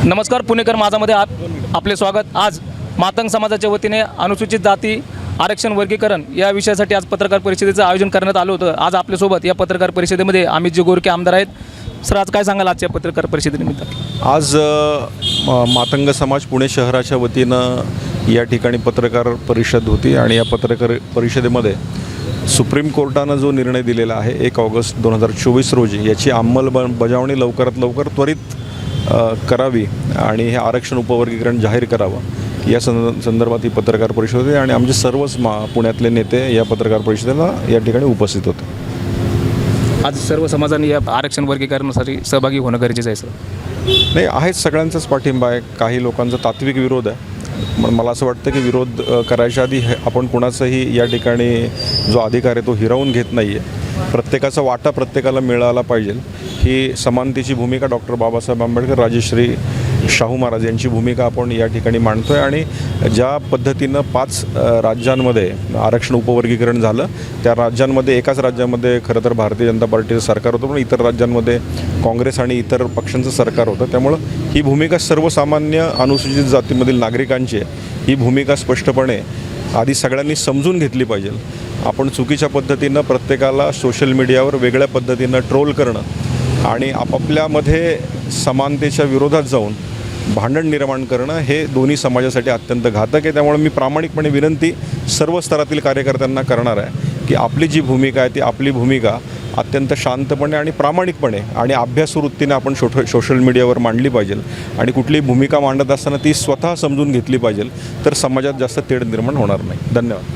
नमस्कार पुणेकर माझामध्ये आपले स्वागत। आज मातंग समाजाच्या वतीने अनुसूचित जाती आरक्षण वर्गीकरण या विषयासाठी आज पत्रकार परिषदेचं आयोजन करण्यात आलं होतं। आज आपल्यासोबत या पत्रकार परिषदेमध्ये अमित गोरके आमदार आहेत। सर, आज काय सांगाल आजच्या पत्रकार परिषदेनिमित्त? आज मातंग समाज पुणे शहराच्या वतीनं या ठिकाणी पत्रकार परिषद होती आणि या पत्रकार परिषदेमध्ये सुप्रीम कोर्टानं जो निर्णय दिलेला आहे 1 ऑगस्ट 2024 रोजी याची अंमलबजावणी लवकरात लवकर त्वरित करावी आणि हे आरक्षण उपवर्गीकरण जाहीर करावं या संदर्भात ही पत्रकार परिषद होती आणि आमचे सर्वच पुण्यातले नेते या पत्रकार परिषदेला या ठिकाणी उपस्थित होते। आज सर्व समाजाने या आरक्षण वर्गीकरणासाठी सहभागी होणं गरजेचं आहे सर? नाही, आहेच, सगळ्यांचाच पाठिंबा आहे। काही लोकांचा तात्विक विरोध आहे। मला असं वाटतं की विरोध करायच्या आधी आपण कोणाचाही या ठिकाणी जो अधिकार आहे तो हिरावून घेत नाही आहे। प्रत्येकाचा वाटा प्रत्येकाला मिळाला पाहिजे ही समानतेची भूमिका डॉक्टर बाबासाहेब आंबेडकर, राजश्री शाहू महाराज यांची भूमिका आपण या ठिकाणी मांडतो आहे। आणि ज्या पद्धतीनं 5 राज्यांमध्ये आरक्षण उपवर्गीकरण झालं, त्या राज्यांमध्ये एकाच राज्यामध्ये खरं तर भारतीय जनता पार्टीचं सरकार होतं, पण इतर राज्यांमध्ये काँग्रेस आणि इतर पक्षांचं सरकार होतं। त्यामुळं ही भूमिका सर्वसामान्य अनुसूचित जातीमधील नागरिकांची आहे। ही भूमिका स्पष्टपणे आधी सगळ्यांनी समजून घेतली पाहिजे। आपण चुकीच्या पद्धतीनं प्रत्येकाला सोशल मीडियावर वेगळ्या पद्धतीनं ट्रोल करणं आणि आपापल्यामध्ये समानतेच्या विरोधात जाऊन भांडण निर्माण करणं हे दोन्ही समाजासाठी अत्यंत घातक आहे। त्यामुळे मी प्रामाणिकपणे विनंती सर्व स्तरातील कार्यकर्त्यांना करणार आहे की आपली जी भूमिका आहे ती आपली भूमिका अत्यंत शांतपणे आणि प्रामाणिकपणे आणि अभ्यासू वृत्तीने आपण सोशल मीडियावर मांडली पाहिजे आणि कुठली भूमिका मांडत असताना ती स्वतः समजून घेतली पाहिजे, तर समाजात जास्त तेढ निर्माण होणार नाही। धन्यवाद।